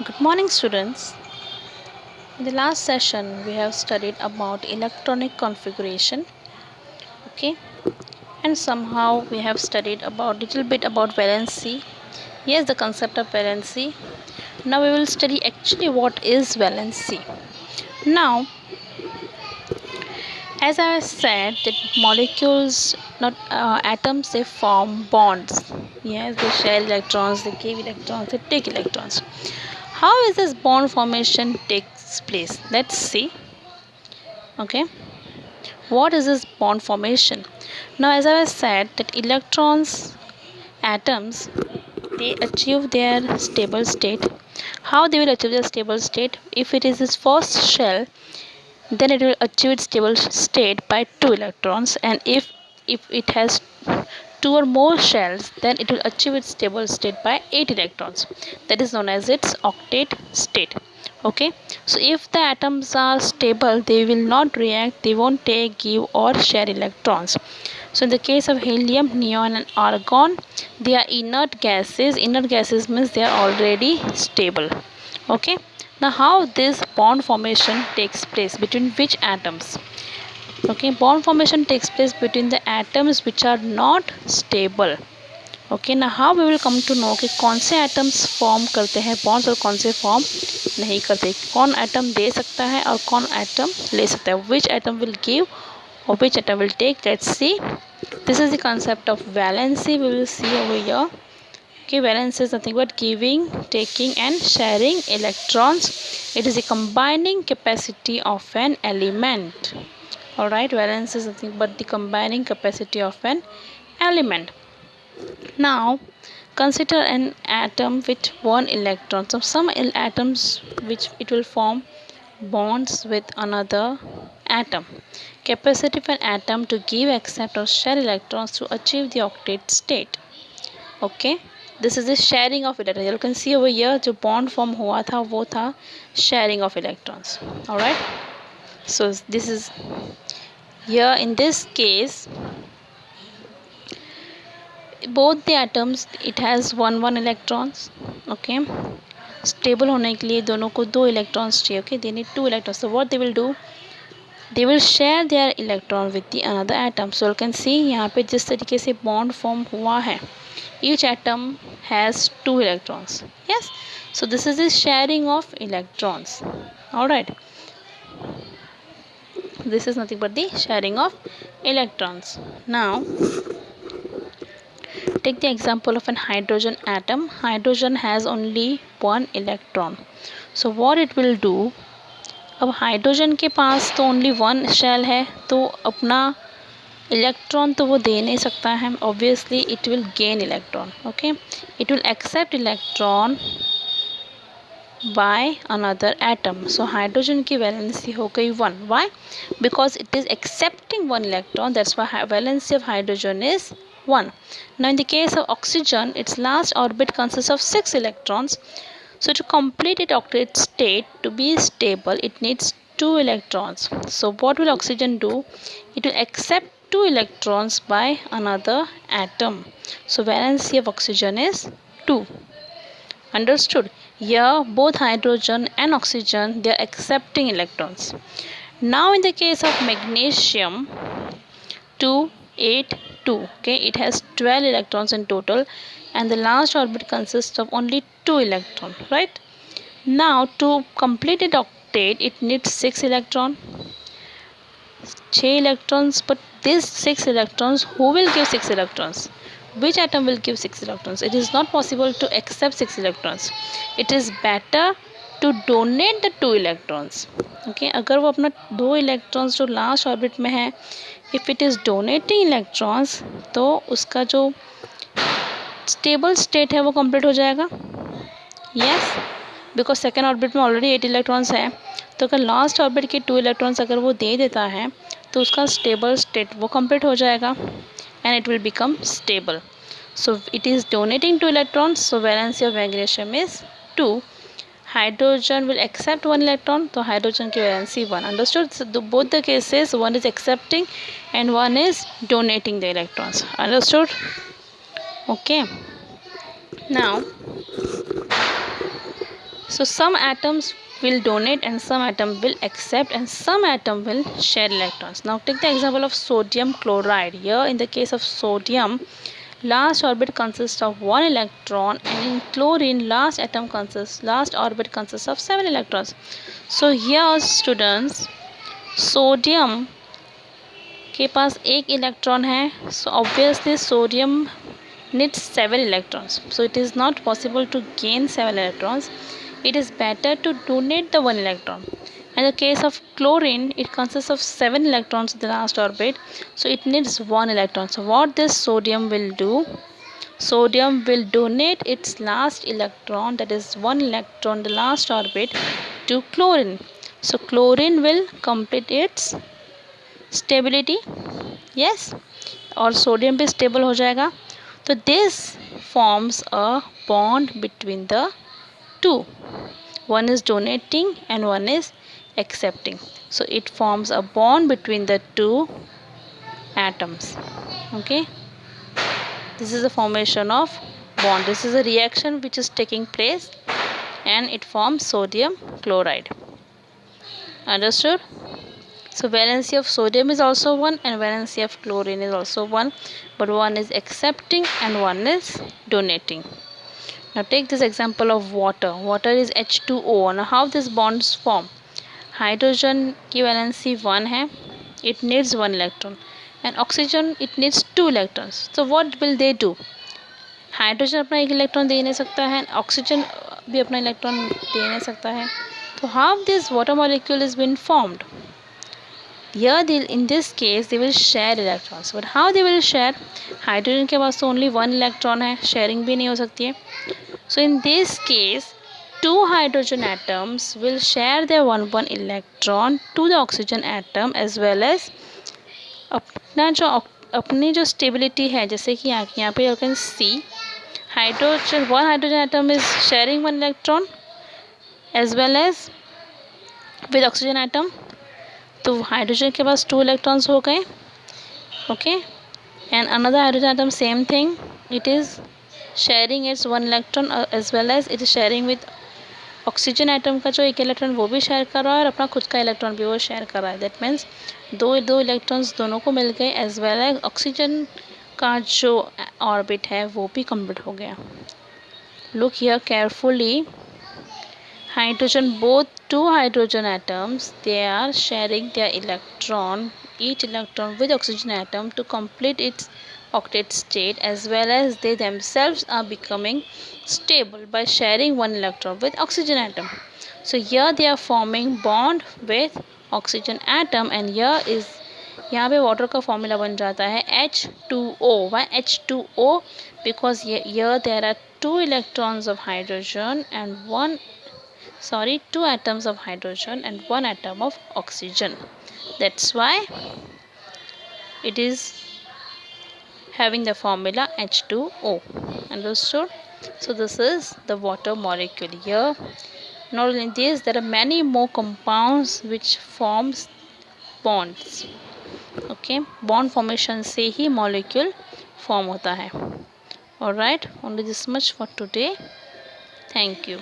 Good morning, students. In the last session, we have studied about electronic configuration, okay, and somehow we have studied about little bit about valency. Yes, the concept of valency. Now we will study actually what is valency. Now, as I said, that molecules, not atoms, they form bonds. Yes, they share electrons, they give electrons, they take electrons. How is this bond formation takes place? Let's see. Okay, what is this bond formation? Now, as I said, that electrons, atoms, they achieve their stable state. How they will achieve their stable state? If it is its first shell, then it will achieve its stable state by 2 electrons, and if it has two or more shells, then it will achieve its stable state by 8 electrons. That is known as its octet state. Okay, so if the atoms are stable, they will not react, they won't take, give or share electrons. So in the case of helium, neon and argon, they are inert gases. Inert gases means they are already stable. Okay, now how this bond formation takes place between which atoms? Okay, bond formation takes place between the atoms which are not stable. Okay ना, how we will come to know कि कौन से atoms form करते हैं bonds और कौन से form नहीं करते, कौन एटम दे सकता है और कौन एटम ले सकता है, विच एटम विल गिव और which atom will take. Let's see, this is the concept of valency. We will see over here. Okay, valence is nothing but giving, taking and sharing electrons. It is a combining capacity of an element. Alright, valence is nothing but the combining capacity of an element. Now, consider an atom with one electron. So, some atoms which it will form bonds with another atom. Capacity of an atom to give, accept or share electrons to achieve the octet state. Okay, this is the sharing of electrons. You can see over here जो bond form हुआ था वो था sharing of electrons. Alright, so this is here in this case both the atoms it has one electrons. Okay, stable होने के लिए दोनों को 2 electrons चाहिए. Okay, they need 2 electrons. So what they will do, they will share their electron with the another atom. So you can see यहाँ पे जिस तरीके से bond form हुआ है, each atom has 2 electrons. Yes, so this is the sharing of electrons. All right, this is nothing but the sharing of electrons. Now take the example of an hydrogen atom. Hydrogen has only one electron. So what it will do, अब hydrogen के पास तो only one shell है, तो अपना electron तो वो दे नहीं सकता है. Obviously it will gain electron. Okay, it will accept electron by another atom. So hydrogen की valency हो गई 1. Why? Because it is accepting one electron. That's why valency of hydrogen is 1. Now in the case of oxygen, its last orbit consists of 6 electrons. So to complete its octet state to be stable, it needs 2 electrons. So what will oxygen do? It will accept 2 electrons by another atom. So valency of oxygen is 2. Understood? Here both hydrogen and oxygen, they are accepting electrons. Now in the case of magnesium 2 8 2, okay, it has 12 electrons in total and the last orbit consists of only 2 electrons, right? Now to complete its octet it needs 6 electrons, 6 electrons, but these 6 electrons, who will give 6 electrons? Which atom will give 6 electrons? It is not possible to accept 6 electrons. It is better to donate the 2 electrons. Okay, अगर वो अपना 2 electrons जो last orbit में है, if it is donating electrons, तो उसका जो stable state है वो कंप्लीट हो जाएगा. यस, बिकॉज सेकेंड ऑर्बिट में ऑलरेडी 8 इलेक्ट्रॉन्स है, तो अगर लास्ट ऑर्बिट के 2 इलेक्ट्रॉन्स अगर वो दे देता है तो उसका स्टेबल स्टेट वो कंप्लीट हो जाएगा and it will become stable. So it is donating 2 electrons, so valency of magnesium is 2. Hydrogen will accept 1 electron, so hydrogen की valency 1. Understood? So both the cases, one is accepting and one is donating the electrons. Understood? Okay. Now So some atoms will donate and some atom will accept and some atom will share electrons. Now take the example of sodium chloride. Here in the case of sodium, last orbit consists of 1 electron, and in chlorine last orbit consists of 7 electrons. So here students, sodium के पास एक electron है, so obviously sodium needs 7 electrons. So it is not possible to gain 7 electrons. It is better to donate the 1 electron. In the case of chlorine, it consists of 7 electrons in the last orbit, so it needs 1 electron. So what this sodium will do? Sodium will donate its last electron, that is 1 electron, the last orbit, to chlorine. So chlorine will complete its stability. Yes, और sodium भी stable हो जाएगा. तो this forms a bond between the two. One is donating and one is accepting. So it forms a bond between the two atoms. Okay, this is the formation of bond. This is a reaction which is taking place and it forms sodium chloride. Understood? So valency of sodium is also 1 and valency of chlorine is also 1, but one is accepting and one is donating. Now take this example of water. Water is H2O. Now how these bonds form? Hydrogen की valency 1 है, it needs 1 electron, and oxygen it needs 2 electrons. So what will they do? Hydrogen अपना एक electron दे नहीं सकता है, oxygen भी अपना electron दे नहीं सकता है. तो how this water molecule is been formed? Here in this case they will share electrons. But how they will share? Hydrogen के पास तो ओनली 1 इलेक्ट्रॉन है, शेयरिंग भी नहीं हो सकती है. So in this case 2 hydrogen atoms will share their 1 electron to the oxygen atom as well as अपनी जो स्टेबिलिटी है, जैसे कि यहाँ पे you can see one hydrogen atom is sharing 1 electron as well as with oxygen atom. तो hydrogen के पास 2 इलेक्ट्रॉन्स हो गए. Okay, and another hydrogen atom same thing, it is sharing its 1 electron as well as it is sharing with oxygen atom का जो एक electron वो भी शेयर कर रहा है और अपना खुद का इलेक्ट्रॉन भी वो शेयर कर रहा है. दैट मीन्स दो इलेक्ट्रॉन्स दोनों को मिल गए एज वेल एज ऑक्सीजन का जो ऑर्बिट है वो भी कंप्लीट हो गया. Look here carefully. Both 2 hydrogen atoms, they are sharing their each electron with oxygen atom to complete its octet state, as well as they themselves are becoming stable by sharing 1 electron with oxygen atom. So here they are forming bond with oxygen atom, and यहाँ पे water का formula बन जाता है H2O. Why H2O? Because here there are 2 electrons of hydrogen and 2 atoms of hydrogen and 1 atom of oxygen. That's why it is having the formula H2O. Understood? So this is the water molecule. Here not only this, there are many more compounds which forms bonds. Okay, bond formation से ही molecule form होता है. Alright, only this much for today. Thank you.